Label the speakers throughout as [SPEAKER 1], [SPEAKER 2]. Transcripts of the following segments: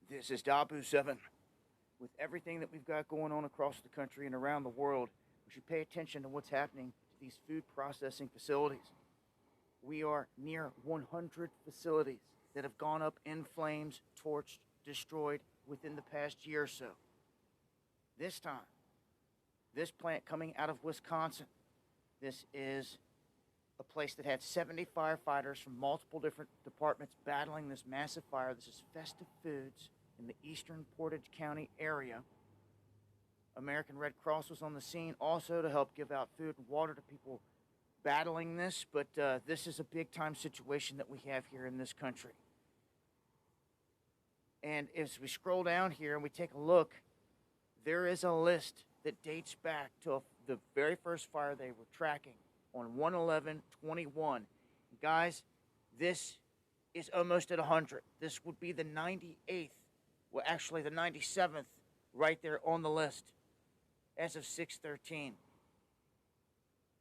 [SPEAKER 1] This is Dahboo 7. With everything that we've got going on across the country and around the world, we should pay attention to what's happening to these food processing facilities. We are near 100 facilities that have gone up in flames, torched, destroyed within the past year or so. This time, this plant coming out of Wisconsin, this is a place that had 70 firefighters from multiple different departments battling this massive fire. This is Festive Foods in the eastern Portage County area. American Red Cross was on the scene also to help give out food and water to people battling this, but this is a big time situation that we have here in this country. And as we scroll down here and we take a look, there is a list that dates back to the very first fire they were tracking on 1/11/21. Guys, this is almost at 100. This would be the 98th, well, actually the 97th right there on the list as of 6/13.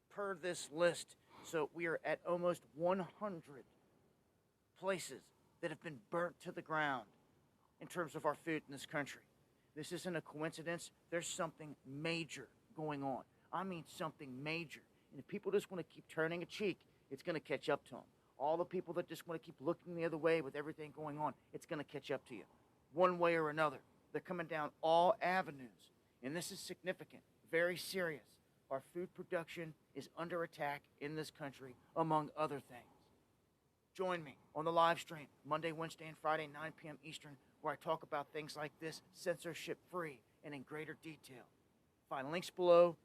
[SPEAKER 1] Per this list, so we are at almost 100 places that have been burnt to the ground in terms of our food in this country. This isn't a coincidence. There's something major going on. I mean something major. And if people just want to keep turning a cheek, it's going to catch up to them. All the people that just want to keep looking the other way with everything going on, it's going to catch up to you. One way or another. They're coming down all avenues. And this is significant, very serious. Our food production is under attack in this country, among other things. Join me on the live stream, Monday, Wednesday, and Friday, 9 p.m. Eastern, where I talk about things like this, censorship-free and in greater detail. Find links below,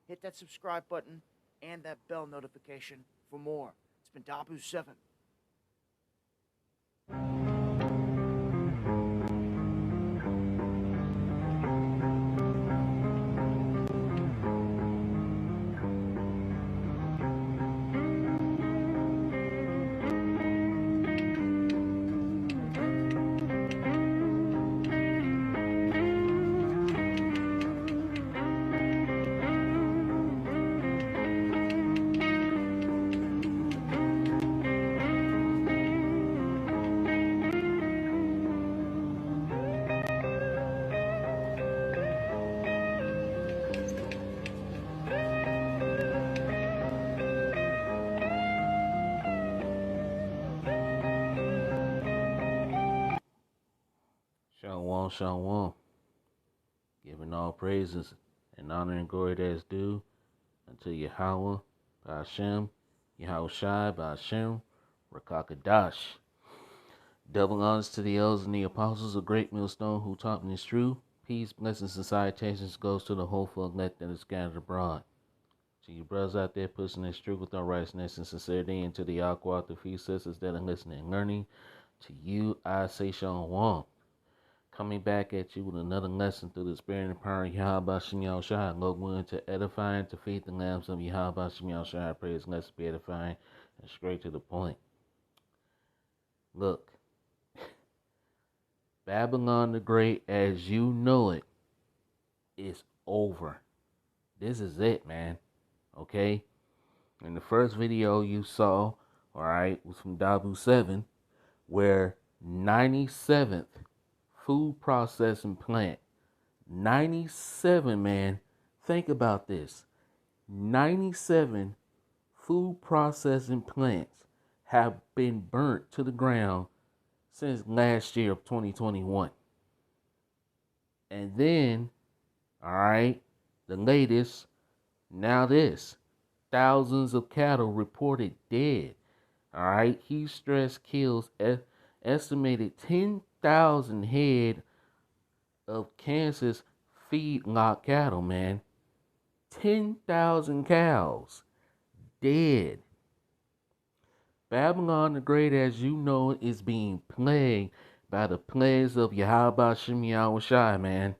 [SPEAKER 1] hit that subscribe button, and that bell notification for more. It's been Dahboo 7.
[SPEAKER 2] Shalom, shalom. Giving all praises and honor and glory that is due unto Yahweh, Ba'ashem, Yahweh Shai, Ba'ashem, Rakakadash. Double honors to the elders and the apostles of Great Millstone who taught me this truth. Peace, blessings, and salutations goes to the hopeful elect that is scattered abroad. To you brothers out there pushing this truth with all righteousness and sincerity, and to the Aqua, the few sisters that are listening and learning, to you I say shalom. Coming back at you with another lesson through the spirit and power of Yahweh Shem Yahushua. Lord willing to edify and to feed the lambs of Yahweh Shem Yahushua. I pray his lesson be edifying and straight to the point. Look, Babylon the Great, as you know it, is over. This is it, man. Okay? In the first video you saw, alright, was from Dahboo 7, where 97th food processing plant. 97, man. Think about this. 97 food processing plants have been burnt to the ground since last year of 2021. And then, all right, the latest, now this. Thousands of cattle reported dead. All right, heat stress kills estimated 10,000 head of Kansas feedlot cattle, man. 10,000 cows dead. Babylon the Great, as you know, is being plagued by the plagues of Yahweh Shem Yahushua, man.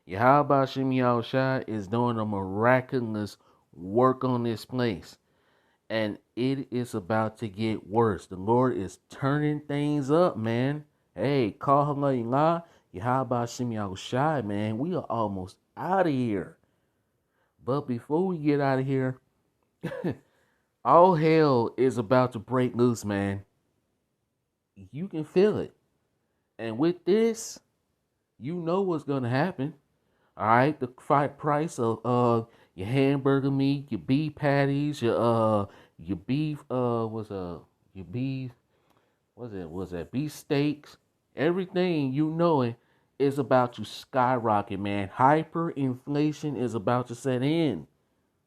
[SPEAKER 2] Yahweh Shem Yahushua is doing a miraculous work on this place. And it is about to get worse. The Lord is turning things up, man. Hey, call Halayla, Yahweh Shem Yahushua, man. We are almost out of here. But before we get out of here, all hell is about to break loose, man. You can feel it. And with this, you know what's gonna happen. All right, the price of your hamburger meat, your beef patties, your beef your beef was that beef steaks, everything you know it is about to skyrocket, man. Hyperinflation is about to set in.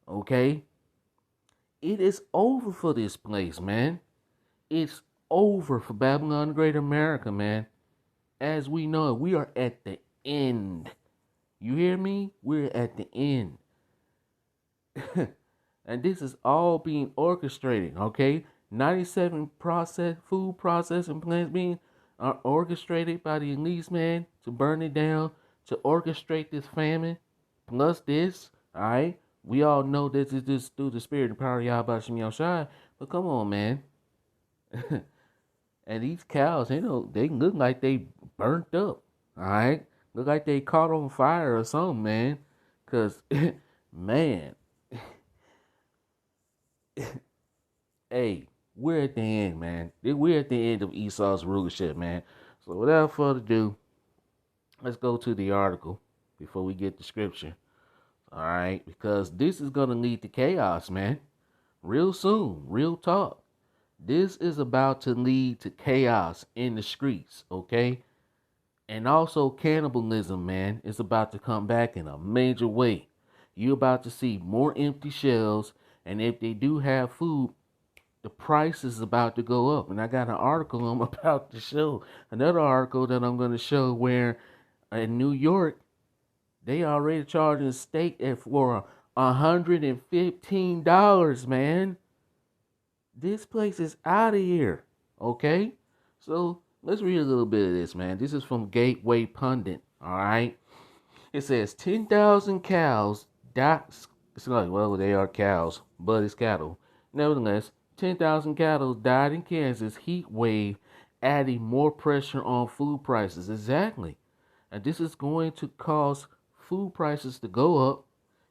[SPEAKER 2] Okay, it is over for this place, man. It's over for Babylon the Great America, man. As we know it, we are at the end. You hear me? We're at the end. And this is all being orchestrated, okay? 97 food processing plants being orchestrated by the elites, man, to burn it down, to orchestrate this famine, plus this, all right? We all know this is just through the spirit and power of Yahweh Shem Yahushua, but come on, man. And these cows, they look like they burnt up, all right? Look like they caught on fire or something, man. Because, man, hey, we're at the end, man. We're at the end of Esau's rulership, man. So without further ado, let's go to the article before we get to scripture. All right, because this is going to lead to chaos, man. Real soon, real talk. This is about to lead to chaos in the streets, okay? And also cannibalism, man, is about to come back in a major way. You're about to see more empty shelves, and if they do have food, the price is about to go up. And I got an article I'm about to show, another article that I'm going to show where in New York, they already charging steak for $115, man. This place is out of here, okay? So let's read a little bit of this, man. This is from Gateway Pundit, all right? It says 10,000 cows died. It's like, well, they are cows, but it's cattle. Nevertheless, 10,000 cattle died in Kansas heat wave, adding more pressure on food prices. Exactly. And this is going to cause food prices to go up.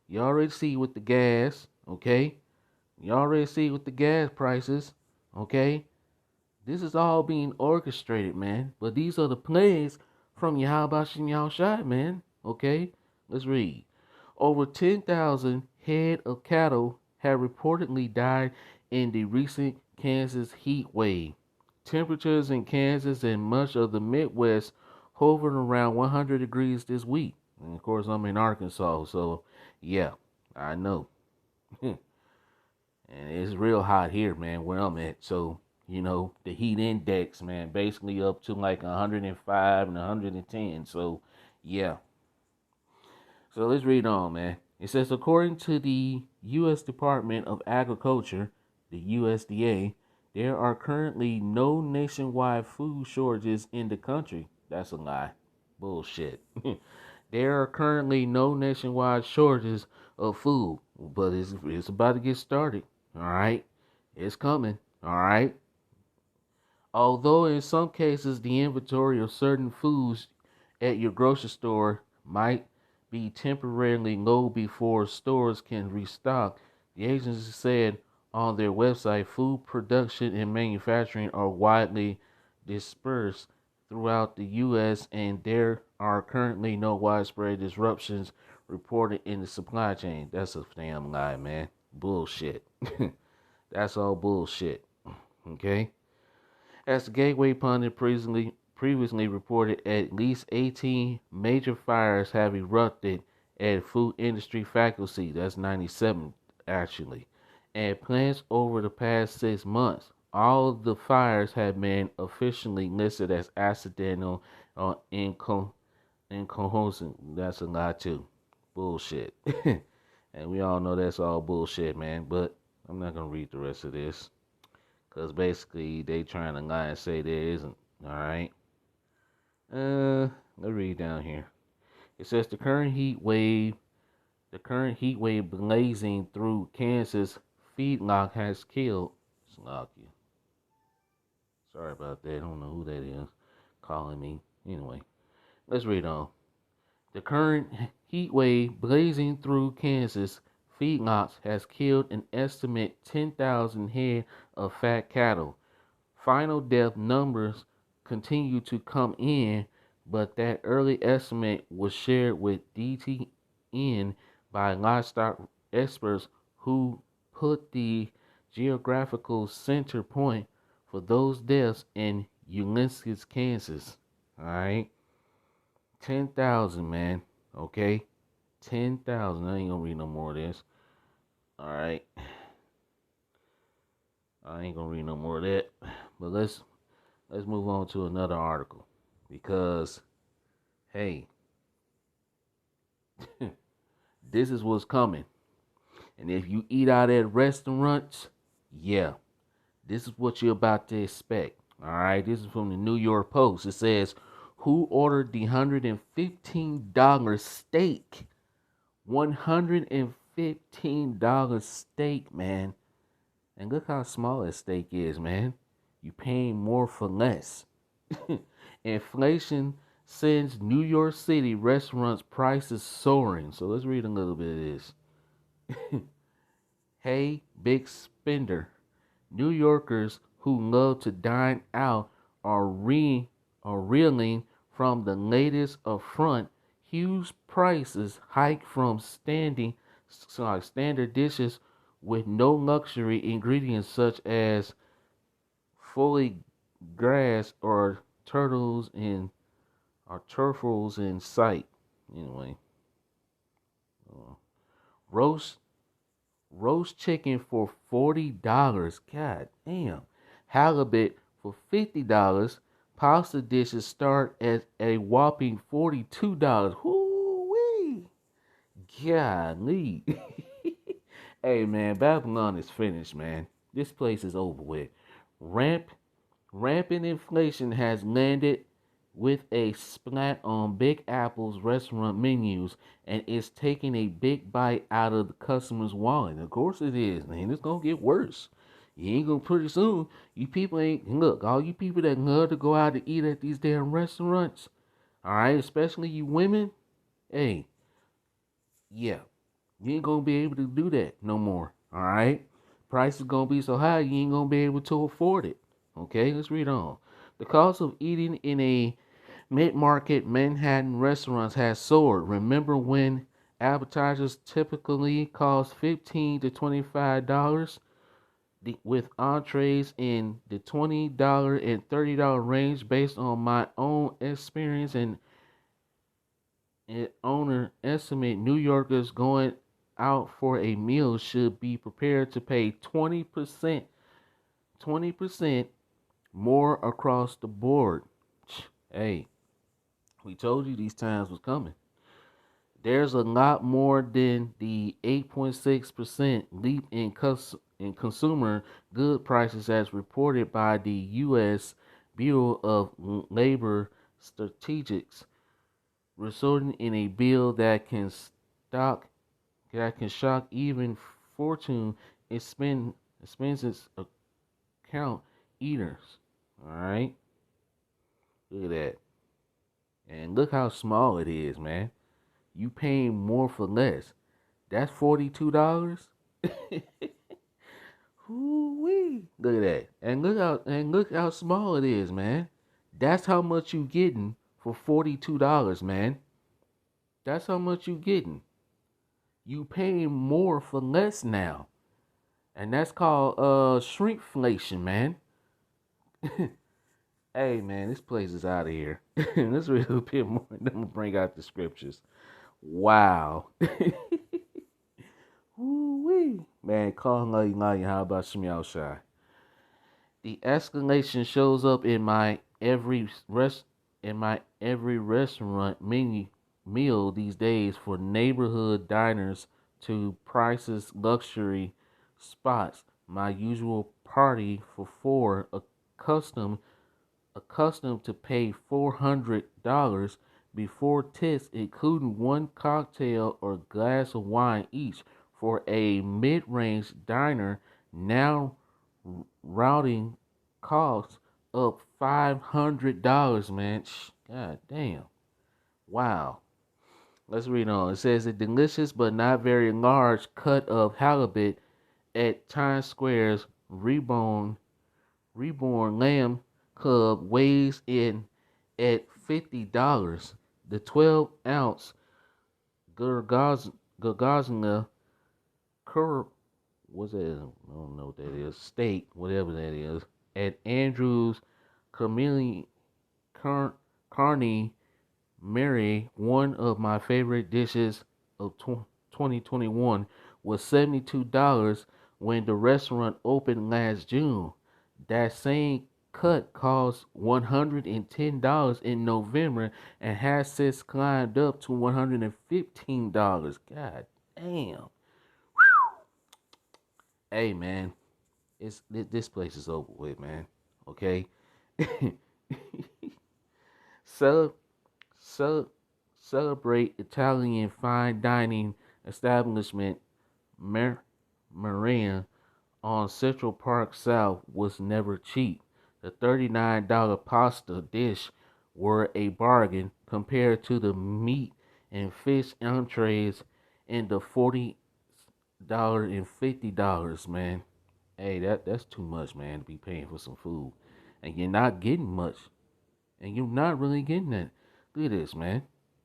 [SPEAKER 2] You already see with the gas, okay? You already see with the gas prices, okay? This is all being orchestrated, man. But these are the plays from Yahweh Shem Yahushua, man. Okay? Let's read. Over 10,000 head of cattle have reportedly died in the recent Kansas heat wave. Temperatures in Kansas and much of the Midwest hovered around 100 degrees this week. And of course, I'm in Arkansas, so yeah, I know. And it's real hot here, man, where I'm at. So, the heat index, man, basically up to like 105 and 110. So, yeah. So let's read on, man. It says, according to the U.S. Department of Agriculture, the USDA, there are currently no nationwide food shortages in the country. That's a lie. Bullshit. There are currently no nationwide shortages of food, but it's about to get started. All right? It's coming. All right? Although in some cases the inventory of certain foods at your grocery store might be temporarily low before stores can restock, the agency said on their website food production and manufacturing are widely dispersed throughout the U.S. and there are currently no widespread disruptions reported in the supply chain. That's a damn lie, man. Bullshit. That's all bullshit. Okay? As the Gateway Pundit previously reported, at least 18 major fires have erupted at food industry faculty. That's 97 actually. And plants over the past 6 months. All of the fires have been officially listed as accidental or incoherent. That's a lie too. Bullshit. And we all know that's all bullshit, man. But I'm not gonna read the rest of this. Because basically, they trying to lie and say there isn't. Alright? Let's read down here. It says the current heat wave blazing through Kansas feedlot has killed. Slocky. Sorry about that. I don't know who that is calling me. Anyway, let's read on. The current heat wave blazing through Kansas feedlots has killed an estimate 10,000 head of fat cattle. Final death numbers continue to come in, but that early estimate was shared with DTN by livestock experts who put the geographical center point for those deaths in Ulysses, Kansas. All right, 10,000, man. Okay, 10,000. I ain't gonna read no more of this. All right, I ain't gonna read no more of that. But let's move on to another article because hey, this is what's coming. And if you eat out at restaurants, yeah, this is what you're about to expect. All right, this is from the New York Post. It says, "Who ordered the $115 steak?" $115 steak, man. And look how small that steak is, man. You paying more for less. Inflation sends New York City restaurants prices soaring. So let's read a little bit of this. Hey, big spender. New Yorkers who love to dine out are reeling from the latest affront. Huge prices hike from standard dishes with no luxury ingredients such as fully grass or turtles in sight. Anyway, uh, roast roast chicken for $40. God damn. Halibut for $50. Pasta dishes start at a whopping $42. Whoo wee. Golly. Hey man, Babylon is finished, man. This place is over with. Ramp Rampant inflation has landed with a splat on Big Apple's restaurant menus and is taking a big bite out of the customer's wallet. Of course it is, man. It's gonna get worse. You ain't gonna pretty soon. You people ain't look, all you people that love to go out to eat at these damn restaurants, alright, especially you women, hey, yeah, you ain't gonna be able to do that no more. Alright? Price is gonna be so high you ain't gonna be able to afford it. Okay, let's read on. The cost of eating in a mid-market Manhattan restaurants has soared. Remember when appetizers typically cost $15 to $25, with entrees in the $20 and $30 range? Based on my own experience and owner estimate, New Yorkers going out for a meal should be prepared to pay 20% more across the board. Hey, we told you these times was coming. There's a lot more than the 8.6% leap in consumer good prices as reported by the U.S. Bureau of Labor Statistics, resulting in a bill that can shock even fortune expenses account eaters. All right, look at that, and look how small it is, man. You paying more for less. That's $42. Woo-wee. Look at that, and look how small it is, man. That's how much you getting for $42, man. That's how much you getting. You paying more for less now. And that's called shrinkflation, man. Hey man, this place is out of here. Let's read a little bit more. Then I'm gonna bring out the scriptures. Wow. Woo-wee. Man, call how about Shmi Shai? The escalation shows up in my every restaurant menu meal these days, for neighborhood diners to prices luxury spots. My usual party for four, accustomed to pay $400 before tips, including one cocktail or glass of wine each. For a mid-range diner, now routing costs up $500, man. God damn. Wow. Let's read on. It says a delicious but not very large cut of halibut at Times Square's Reborn Lamb Cub weighs in at $50. The 12-ounce Gagazna Cur what's that? I don't know what that is. Steak, whatever that is, at Andrew's Chameleon Carney Mary, one of my favorite dishes of 2021, was $72 when the restaurant opened last June. That same cut cost $110 in November and has since climbed up to $115. God damn. Hey man, this place is over with, man. Okay. So Ce- celebrate Italian fine dining establishment Maria on Central Park South was never cheap. The $39 pasta dish were a bargain compared to the meat and fish entrees in the $40 and $50, man. Hey, that's too much, man, to be paying for some food. And you're not getting much. And you're not really getting that. Look at this, man.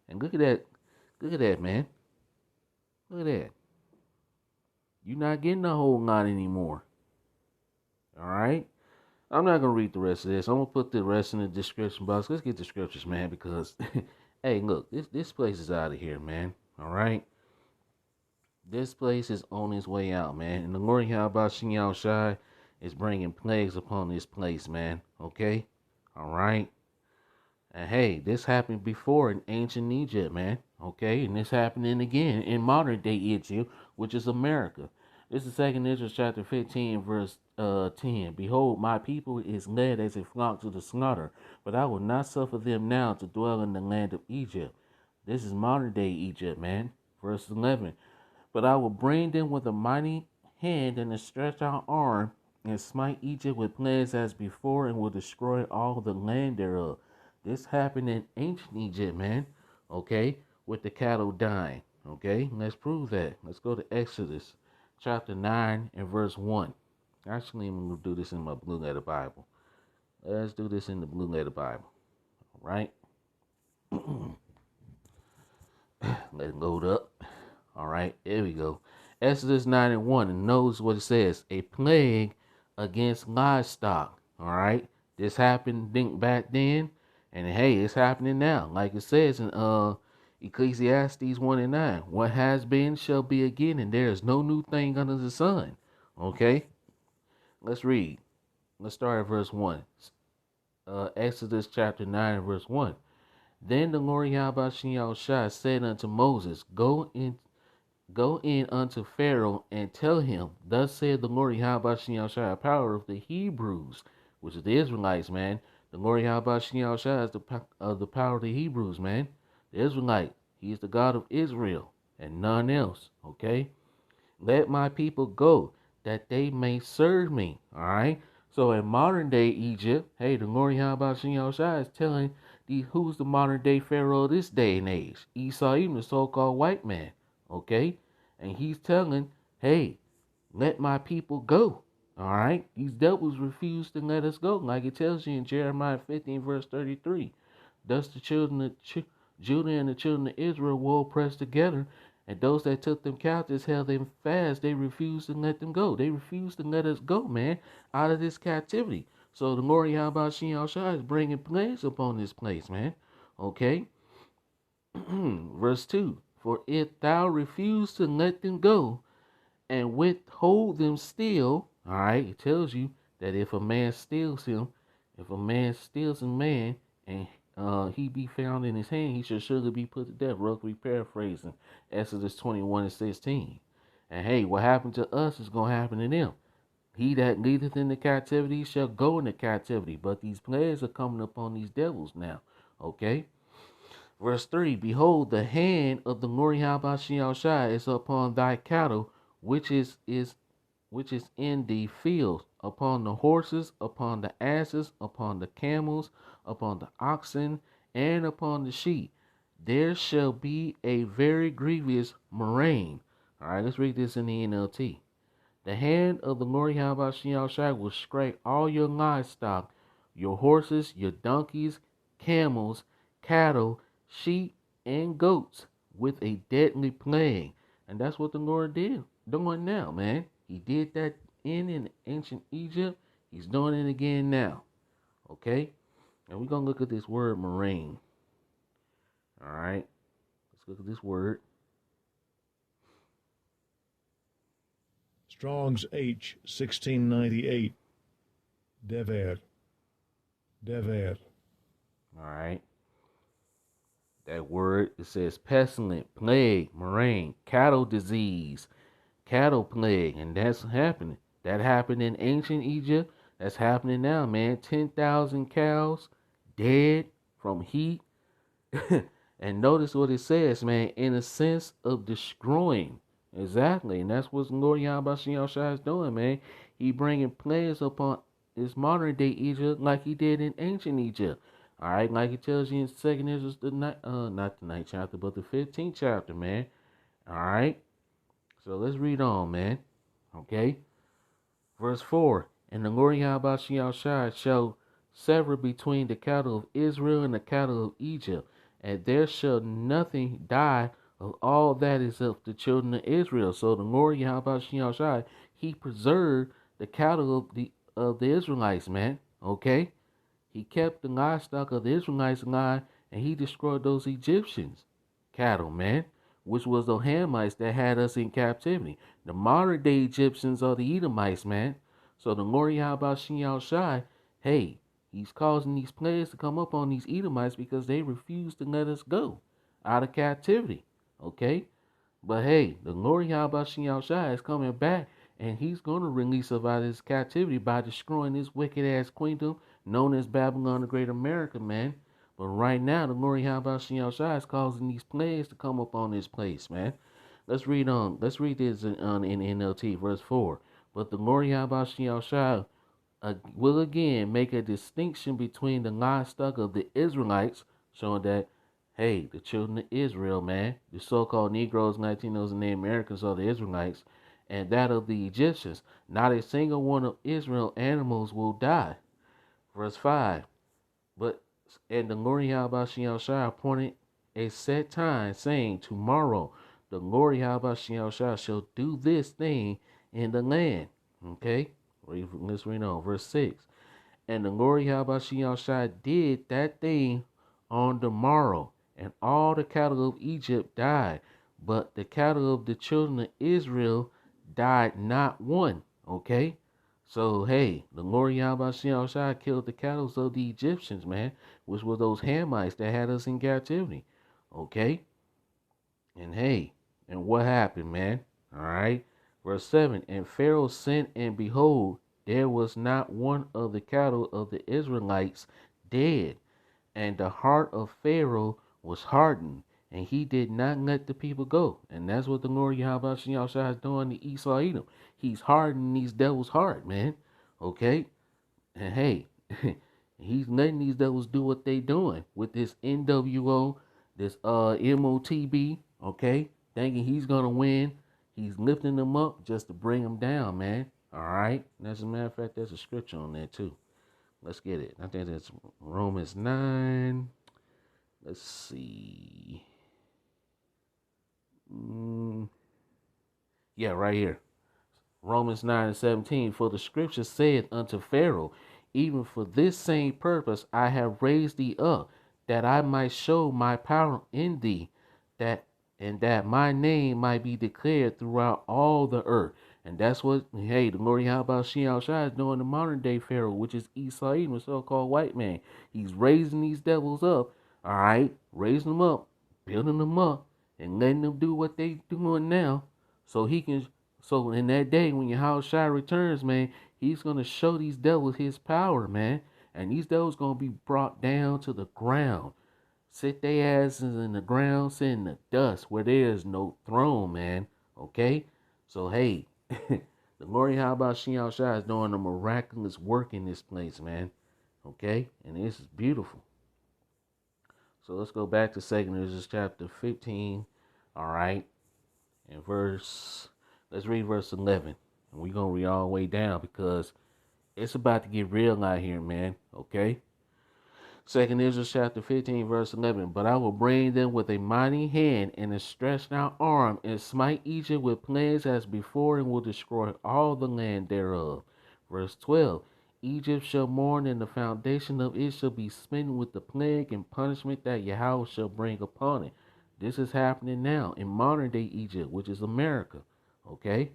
[SPEAKER 2] And look at that. Look at that, man. Look at that. You're not getting a whole lot anymore. All right? I'm not going to read the rest of this. I'm going to put the rest in the description box. Let's get the scriptures, man, because, hey, look, this place is out of here, man. All right? This place is on its way out, man. And the Lord Yahweh Shai is bringing plagues upon this place, man. Okay? All right? And hey, this happened before in ancient Egypt, man. Okay, and this happening again in modern day Egypt, which is America. This is 2nd Ezra chapter 15, verse 10. Behold, my people is led as a flock to the slaughter, but I will not suffer them now to dwell in the land of Egypt. This is modern day Egypt, man. Verse 11. But I will bring them with a mighty hand and a stretched out arm, and smite Egypt with plagues as before, and will destroy all the land thereof. This happened in ancient Egypt, man. Okay, with the cattle dying. Okay, let's prove that. Let's go to Exodus chapter 9 and verse 1. Actually, I'm going to do this in my blue letter Bible. Let's do this in the blue letter Bible. All right. Let it load up. All right, here we go. Exodus 9 and 1. And notice what it says. A plague against livestock. All right. This happened back then. And hey, it's happening now. Like it says in Ecclesiastes 1 and 9. What has been shall be again, and there is no new thing under the sun. Okay? Let's read. Let's start at verse 1. Exodus chapter 9 and verse 1. Then the Lord Yahweh Shai said unto Moses, Go in unto Pharaoh and tell him, Thus said the Lord Yahweh Shai, power of the Hebrews, which is the Israelites, man. The Lord Yahweh Shai is the power of the Hebrews, man. The Israelite, he is the God of Israel and none else, okay? Let my people go, that they may serve me, all right? So in modern day Egypt, hey, the Lord Yahweh Shai is telling who's the modern day Pharaoh of this day and age? Esau, even the so-called white man, okay? And he's telling, hey, let my people go. All right? These devils refuse to let us go, like it tells you in Jeremiah 15, verse 33. Thus the children of Judah and the children of Israel were oppressed together, and those that took them captives held them fast. They refused to let them go. They refused to let us go, man, out of this captivity. So the Lord Yahweh Shai is bringing plagues upon this place, man. Okay? Verse 2. For if thou refuse to let them go, and withhold them still, all right, it tells you that if a man steals a man, and he be found in his hand, he should surely be put to death. Roughly paraphrasing Exodus 21 and 16. And hey, what happened to us is going to happen to them. He that leadeth into captivity shall go into captivity. But these plagues are coming upon these devils now. Okay? Verse 3. Behold, the hand of the Lord Yahweh Shai is upon thy cattle, which is in the field, upon the horses, upon the asses, upon the camels, upon the oxen, and upon the sheep. There shall be a very grievous murrain. All right, let's read this in the NLT. The hand of the Lord Yahweh Shai will strike all your livestock, your horses, your donkeys, camels, cattle, sheep, and goats with a deadly plague. And that's what the Lord did doing now, man. He did that in ancient Egypt. He's doing it again now. Okay? And we're gonna look at this word marine. Alright. Let's look at this word.
[SPEAKER 3] Strong's H 1698. Dever.
[SPEAKER 2] Alright. That word, it says pestilent, plague, murrain, cattle disease, cattle plague, and that's happening. That happened in ancient Egypt. That's happening now, man. 10,000 cows dead from heat. And notice what it says, man, in a sense of destroying. Exactly. And that's what Lord Yahweh Shai is doing, man. He bringing plagues upon this modern day Egypt like he did in ancient Egypt. All right, like it tells you in Second Ezra, not the 9th chapter, but the 15th chapter, man. All right. So let's read on, man. Okay. Verse 4. And the Lord Yahweh Shai shall sever between the cattle of Israel and the cattle of Egypt, and there shall nothing die of all that is of the children of Israel. So the Lord Yahweh Shai, he preserved the cattle of the Israelites, man. Okay? He kept the livestock of the Israelites alive, and he destroyed those Egyptians cattle, man, which was the Hamites that had us in captivity. The modern day Egyptians are the Edomites, man. So the Lord Yahweh Shai, hey, he's causing these plagues to come up on these Edomites because they refuse to let us go out of captivity. Okay? But hey, the Lord Yahweh Shai is coming back, and he's going to release us out of his captivity by destroying this wicked ass queendom known as Babylon the Great America, man. But right now, the Lord Yahweh Shai is causing these plagues to come up on this place, man. Let's read on. Let's read this in NLT, verse 4. But the Lord Yahweh Shai will again make a distinction between the livestock of the Israelites, showing that, hey, the children of Israel, man, the so-called Negroes, Latinos, and Native Americans are the Israelites, and that of the Egyptians. Not a single one of Israel animals will die. Verse 5. But and the Lord Yahweh Shai appointed a set time, saying, tomorrow the Lord Yahweh Shai shall do this thing in the land. Okay? Let's read on. Verse 6. And the Lord Yahweh Shai did that thing on the morrow, and all the cattle of Egypt died, but the cattle of the children of Israel died not one. Okay? So, hey, the Lord Yahweh Shai killed the cattle of the Egyptians, man, which were those Hamites that had us in captivity. Okay? And hey, and what happened, man? All right. Verse 7. And Pharaoh sent, and behold, there was not one of the cattle of the Israelites dead. And the heart of Pharaoh was hardened, and he did not let the people go. And that's what the Lord Yahweh Shai is doing to Esau Edom. He's hardening these devils' heart, man. Okay? And hey, he's letting these devils do what they doing with this NWO, this MOTB, okay? Thinking he's gonna win. He's lifting them up just to bring them down, man. All right? And as a matter of fact, there's a scripture on there too. Let's get it. I think that's Romans 9. Let's see. Yeah, right here. Romans 9:17. For the scripture saith unto Pharaoh, even for this same purpose I have raised thee up, that I might show my power in thee, that and that my name might be declared throughout all the earth. And that's what, hey, the Lord Yahweh Shai is doing the modern day Pharaoh, which is Esau Edom, a so-called white man. He's raising these devils up, all right, raising them up, building them up, and letting them do what they doing now, so he can. So in that day when Yahushua returns, man, he's gonna show these devils his power, man, and these devils gonna be brought down to the ground. Sit their asses in the ground, sit in the dust where there is no throne, man. Okay? So, hey, the Lord Yahweh Shai is doing a miraculous work in this place, man. Okay? And this is beautiful. So let's go back to 2 Ezra chapter 15. All right? And let's read verse 11. And we're going to read all the way down because It's about to get real out here, man. Okay? Second Israel chapter 15, verse 11. But I will bring them with a mighty hand and a stretched out arm, and smite Egypt with plagues as before, and will destroy all the land thereof. Verse 12. Egypt shall mourn, and the foundation of it shall be smitten with the plague and punishment that Yahweh shall bring upon it. This is happening now in modern day Egypt, which is America. Okay?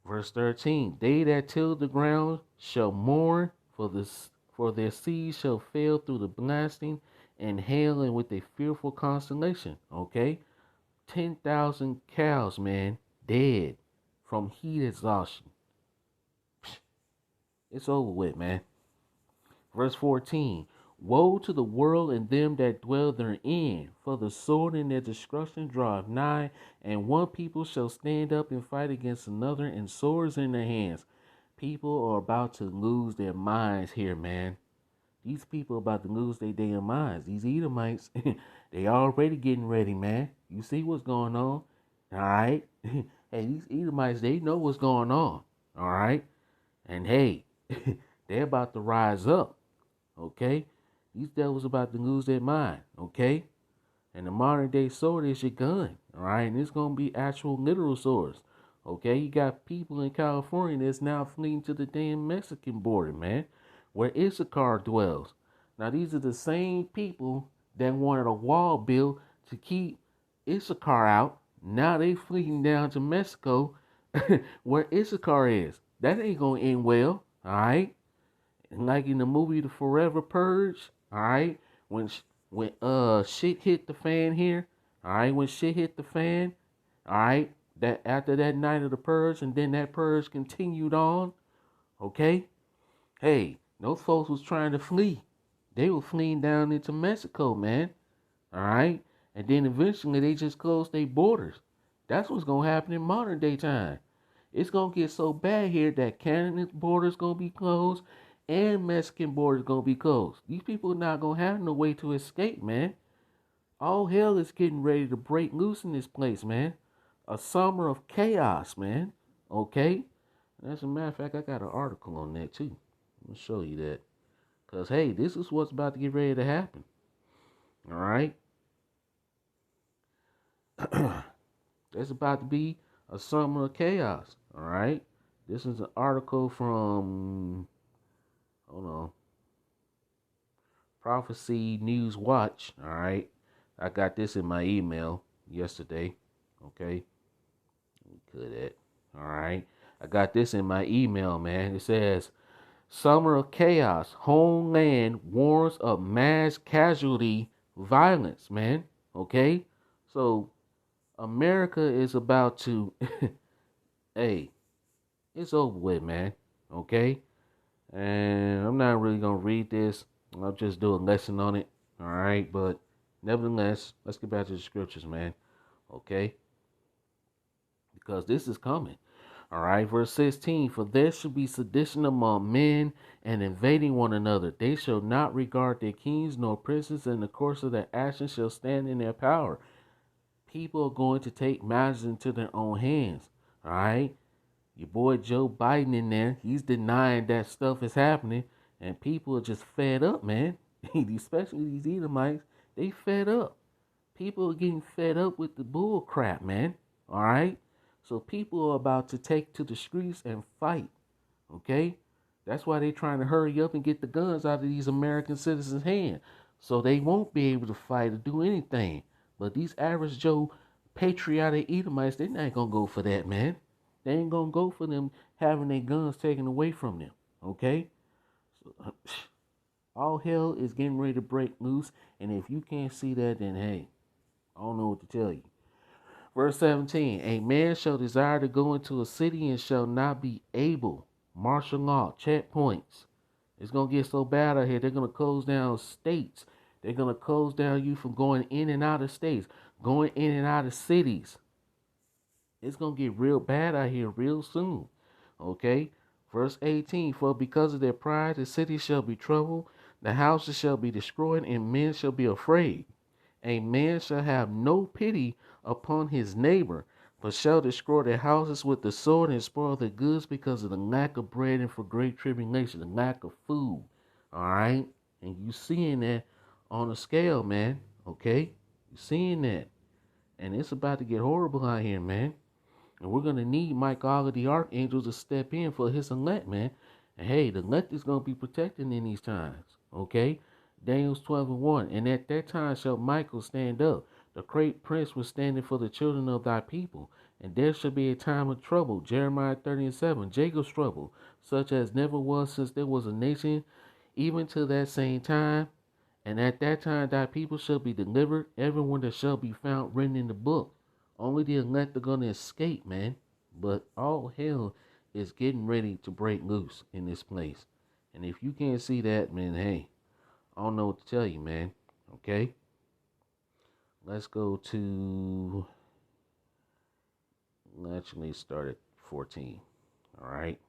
[SPEAKER 2] Verse 13. They that till the ground shall mourn, for their seeds shall fail through the blasting and hail, and with a fearful constellation. Okay? 10,000 cows, man, dead from heat exhaustion. It's over with, man. Verse 14. Woe to the world and them that dwell therein, for the sword and their destruction draweth nigh, and one people shall stand up and fight against another, and swords in their hands. People are about to lose their minds here, man. These people are about to lose their damn minds. These Edomites, they already getting ready, man. You see what's going on? All right? Hey, these Edomites, they know what's going on. All right? And hey, they're about to rise up. Okay? These devils about to lose their mind. Okay? And the modern day sword is your gun. All right? And it's going to be actual literal swords. Okay? You got people in California that's now fleeing to the damn Mexican border, man, where Issachar dwells. Now, these are the same people that wanted a wall built to keep Issachar out. Now they fleeing down to Mexico where Issachar is. That ain't going to end well, all right? And like in the movie The Forever Purge, all right? When shit hit the fan here, all right? When shit hit the fan, all right? That after that night of the purge, and then that purge continued on, okay? Hey, those folks was trying to flee. They were fleeing down into Mexico, man. All right? And then eventually they just closed their borders. That's what's going to happen in modern day time. It's going to get so bad here that Canada's border's going to be closed and Mexican border's going to be closed. These people are not going to have no way to escape, man. All hell is getting ready to break loose in this place, man. A summer of chaos, man. Okay? As a matter of fact, I got an article on that, too. I'm going to show you that. Because, hey, this is what's about to get ready to happen. All right? There's about to be a summer of chaos. All right? This is an article from, hold on, Prophecy News Watch. All right? I got this in my email yesterday. Okay? Good at. All right? I got this in my email, man. It says, Summer of Chaos. Homeland warns of mass casualty violence, man. Okay? So, America is about to, hey, it's over with, man. Okay? And I'm not really going to read this. I'll just do a lesson on it. All right? But nevertheless, let's get back to the scriptures, man. Okay? Because this is coming. All right, verse 16, for there shall be sedition among men and invading one another. They shall not regard their kings nor princes, and the course of their actions shall stand in their power. People are going to take matters into their own hands. All right, your boy Joe Biden in there, he's denying that stuff is happening, and people are just fed up, man. Especially these Edomites, they fed up. People are getting fed up with the bull crap, man. All right. So people are about to take to the streets and fight, okay? That's why they're trying to hurry up and get the guns out of these American citizens' hands, so they won't be able to fight or do anything. But these average Joe patriotic Edomites, they're not going to go for that, man. They ain't going to go for them having their guns taken away from them, okay? So, all hell is getting ready to break loose, and if you can't see that, then hey, I don't know what to tell you. Verse 17, a man shall desire to go into a city and shall not be able. Martial law, checkpoints. It's going to get so bad out here, they're going to close down states. They're going to close down you from going in and out of states, going in and out of cities. It's going to get real bad out here real soon. Okay? Verse 18, for because of their pride, the city shall be troubled, the houses shall be destroyed, and men shall be afraid. A man shall have no pity upon his neighbor, but shall destroy their houses with the sword and spoil their goods because of the lack of bread and for great tribulation, the lack of food. All right? And you seeing that on a scale, man. Okay? You seeing that. And it's about to get horrible out here, man. And we're going to need Michael the Archangel to step in for his elect, man. And hey, the elect is going to be protected in these times. Okay? Daniel's 12:1. And at that time shall Michael stand up. The great prince was standing for the children of thy people. And there shall be a time of trouble. Jeremiah 30:7. Jacob's trouble, such as never was since there was a nation, even to that same time. And at that time thy people shall be delivered, everyone that shall be found written in the book. Only the elect are going to escape, man. But all hell is getting ready to break loose in this place. And if you can't see that, man, hey, I don't know what to tell you, man. Okay? Let's go to, actually start at 14. All right?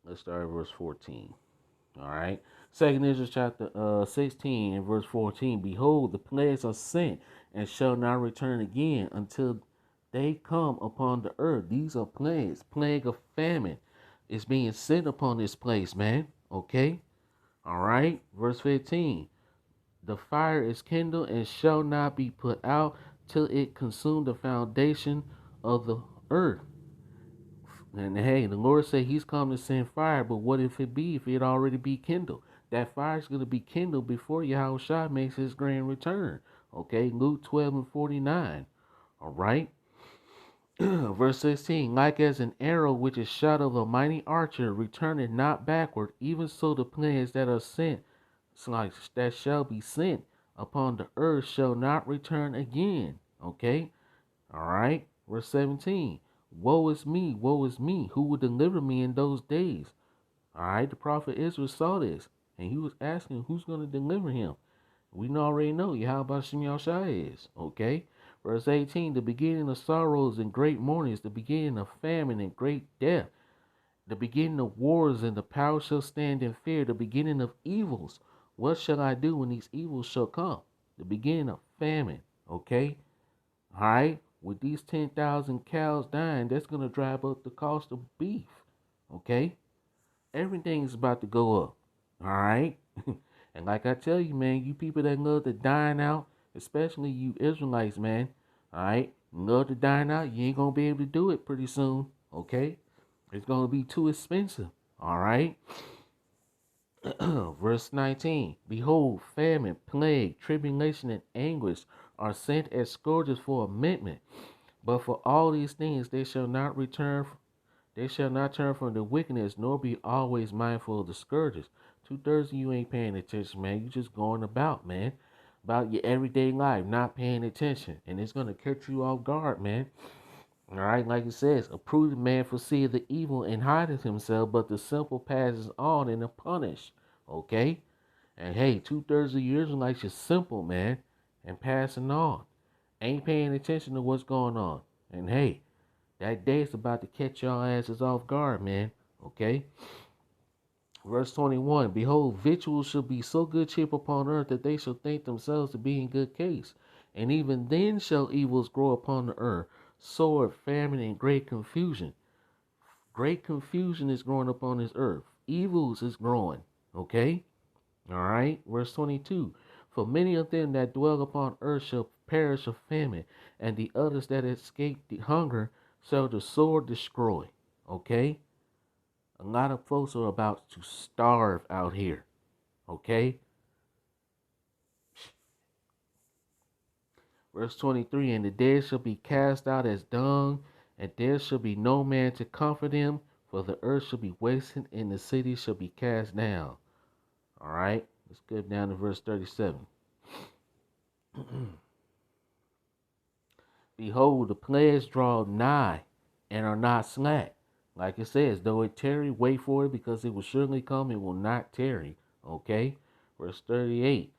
[SPEAKER 2] Let's start at verse 14. All right. Second Ezra chapter 16 and verse 14. Behold, the plagues are sent and shall not return again until they come upon the earth. These are plagues. Plague of famine is being sent upon this place, man. Okay. All right. Verse 15. The fire is kindled and shall not be put out till it consume the foundation of the earth. And hey, the Lord said he's come to send fire, but what if it already be kindled? That fire is going to be kindled before Yahushua makes his grand return. Okay, Luke 12:49. All right. Verse 16, like as an arrow which is shot of a mighty archer, returneth not backward, even so the plagues that are sent, like that shall be sent upon the earth, shall not return again. Okay. All right. Verse 17. Woe is me, who will deliver me in those days? All right, the prophet Israel saw this, and he was asking who's going to deliver him. We already know Yahweh Shem Yahushua is, okay? Verse 18, the beginning of sorrows and great mournings, the beginning of famine and great death, the beginning of wars, and the power shall stand in fear, the beginning of evils. What shall I do when these evils shall come? The beginning of famine, okay? All right, with these 10,000 cows dying, that's going to drive up the cost of beef. Okay, everything's about to go up. All right, and like I tell you, man, you people that love to dine out, especially you Israelites, man. All right, love to dine out. You ain't gonna be able to do it pretty soon. Okay, it's gonna be too expensive. All right. Verse 19, behold, famine, plague, tribulation, and anguish are sent as scourges for amendment. But for all these things they shall not turn from the wickedness, nor be always mindful of the scourges. 2/3 of you ain't paying attention, man. You just going about, man. About your everyday life, not paying attention. And it's gonna catch you off guard, man. All right, like it says, a prudent man foreseeth the evil and hideth himself, but the simple passes on and are punished. Okay? And hey, 2/3 of you Israelites are simple, man, and passing on. Ain't paying attention to what's going on. And hey, that day is about to catch y'all asses off guard, man. Okay? Verse 21, behold, victuals shall be so good cheap upon earth that they shall think themselves to be in good case. And even then shall evils grow upon the earth, sword, famine, and great confusion. Great confusion is growing upon this earth. Evils is growing. Okay? All right? Verse 22, for many of them that dwell upon earth shall perish of famine, and the others that escape the hunger shall the sword destroy. Okay? A lot of folks are about to starve out here. Okay? Verse 23, and the dead shall be cast out as dung, and there shall be no man to comfort them, for the earth shall be wasted, and the city shall be cast down. All right? Let's go down to verse 37. Behold, the plagues draw nigh, and are not slack. Like it says, though it tarry, wait for it, because it will surely come, it will not tarry. Okay? Verse 38.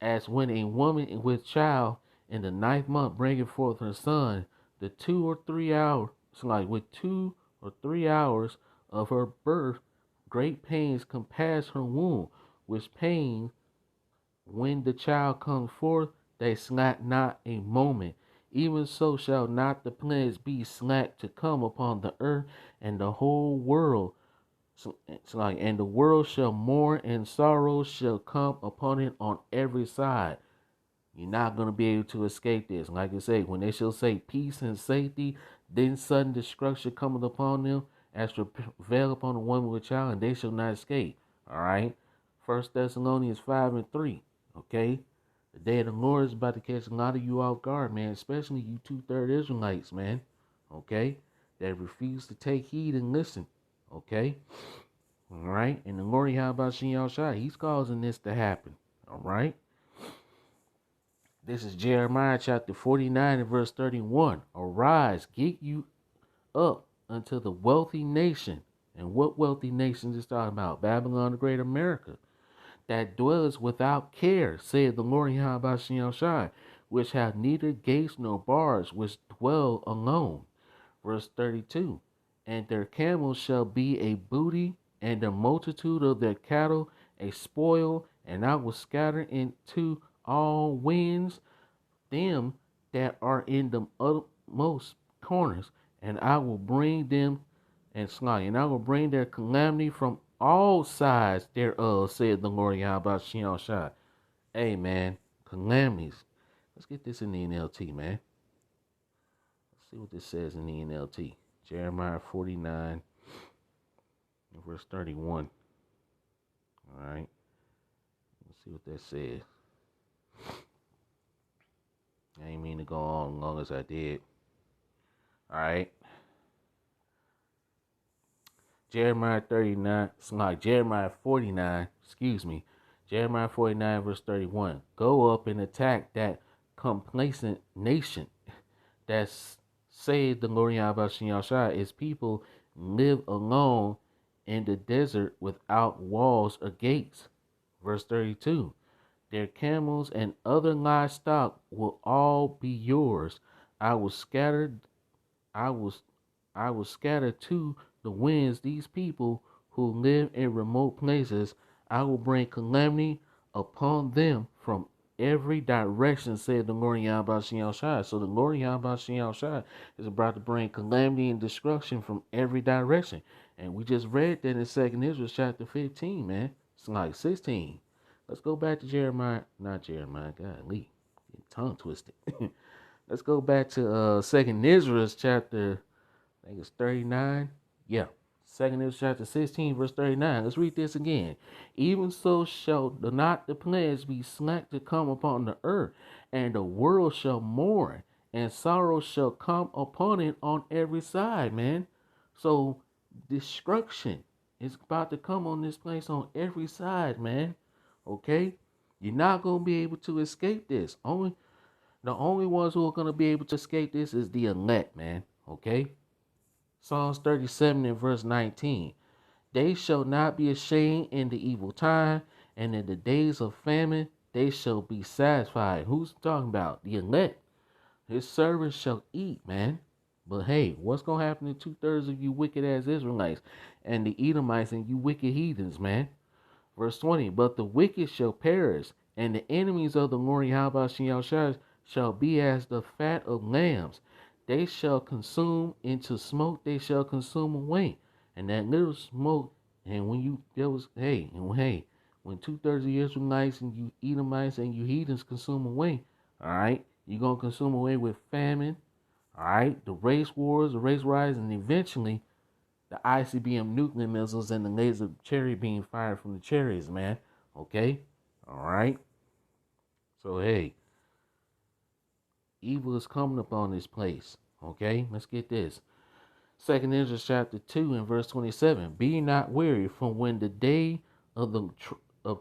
[SPEAKER 2] As when a woman with child in the 9th month bringeth forth her son, the 2 or 3 hours, like with 2 or 3 hours of her birth, great pains compass her womb, which pains when the child comes forth, they slack not a moment, Even so shall not the plagues be slack to come upon the earth, and the whole world, it's like, and the world shall mourn, and sorrow shall come upon it on every side. You're not going to be able to escape this. Like I say, when they shall say peace and safety, then sudden destruction cometh upon them, as to prevail upon the woman with child, and they shall not escape. All right. 1 Thessalonians 5:3. Okay. The day of the Lord is about to catch a lot of you off guard, man, especially you 2/3 Israelites, man. Okay. That refuse to take heed and listen. Okay. All right. And the Lord Yahweh Shai, he's causing this to happen. All right. This is Jeremiah chapter 49 and verse 31. Arise, get you up unto the wealthy nation. And what wealthy nation is talking about? Babylon the Great America. That dwelleth without care, saith the Lord Yahweh Shai, which have neither gates nor bars, which dwell alone. Verse 32. And their camels shall be a booty, and the multitude of their cattle a spoil, and I will scatter into all winds them that are in the utmost corners, and I will bring them and slay, and I will bring their calamity from all sides thereof, said the Lord Yahweh Shai. Hey man, calamities. Let's get this in the NLT, man. Let's see what this says in the NLT. Jeremiah 49, verse 31. All right. Let's see what that says. I ain't mean to go on as long as I did. All right. Jeremiah 49, Jeremiah 49, verse 31. Go up and attack that complacent nation that saved the Lord Yahweh Shai. Its people live alone in the desert without walls or gates. Verse 32. Their camels and other livestock will all be yours. I will scatter to the winds these people who live in remote places. I will bring calamity upon them from every direction, said the Lord Yahweh Shai. So the Lord Yahweh Shai is about to bring calamity and destruction from every direction. And we just read that in 2 Israel chapter 15, man. It's like 16. Let's go back to not Jeremiah, golly, tongue twisted. Let's go back to 2 Israel chapter, I think it's 39. Yeah. 2 Israel chapter 16, verse 39. Let's read this again. Even so shall not the plagues be slack to come upon the earth, and the world shall mourn, and sorrow shall come upon it on every side, man. So destruction is about to come on this place on every side, man. Okay? You're not going to be able to escape this. The only ones who are going to be able to escape this is the elect, man. Okay? Psalms 37 and verse 19. They shall not be ashamed in the evil time, and in the days of famine they shall be satisfied. Who's talking about? The elect. His servants shall eat, man. But hey, what's going to happen to 2/3 of you wicked ass Israelites and the Edomites and you wicked heathens, man? Verse 20, but the wicked shall perish, and the enemies of the Lord Yahweh shall be as the fat of lambs. They shall consume into smoke, they shall consume away. And that little smoke, and when you, when 2/3 of the Israelites and you Edomites and you heathens consume away, all right, you're going to consume away with famine, all right, the race wars, the race riots, and eventually the ICBM nuclear missiles and the laser cherry beam fired from the chariots, man. Okay? Alright? So, hey, evil is coming upon this place. Okay? Let's get this. 2 Israel chapter 2 and verse 27. Be not weary, from when the day of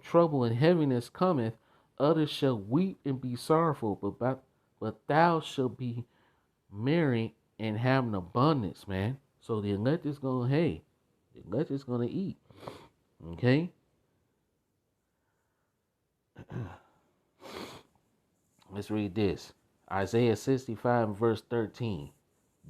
[SPEAKER 2] trouble and heaviness cometh, others shall weep and be sorrowful, but thou shalt be merry and have an abundance, man. So the elect is going to eat. Okay? Let's read this. Isaiah 65 verse 13.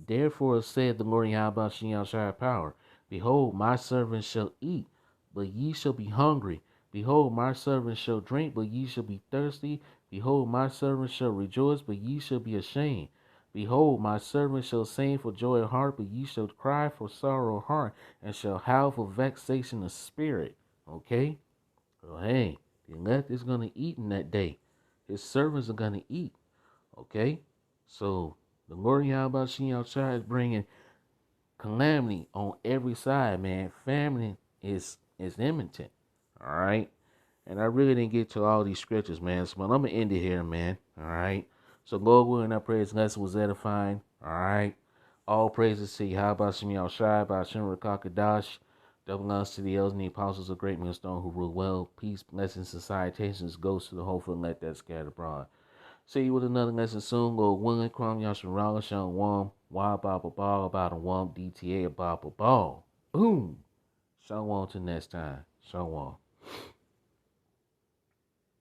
[SPEAKER 2] Therefore said the Lord Yahweh Shai power, behold, my servants shall eat, but ye shall be hungry. Behold, my servants shall drink, but ye shall be thirsty. Behold, my servants shall rejoice, but ye shall be ashamed. Behold, my servant shall sing for joy of heart, but ye shall cry for sorrow of heart, and shall howl for vexation of spirit. Okay? So, hey, the elect is going to eat in that day. His servants are going to eat. Okay? So, the Lord Yahweh Shem Shai is bringing calamity on every side, man. Famine is imminent. All right? And I really didn't get to all these scriptures, man. So, I'm going to end it here, man. All right? So, Lord willing, I pray this lesson was edifying. All right? All praises to Yahweh Shem Shai, by Hashem Rakakadash. Double honors to the elders and the apostles of great millstone who rule well. Peace, blessings, and salutations goes to the hopeful and let that scatter abroad. See you with another lesson soon. Lord willing, Kwam Yasharala, Sean Wam, Wa Baba Ball, about a Wam, DTA, Baba Ball. Boom. Shalom till next time. Shalom.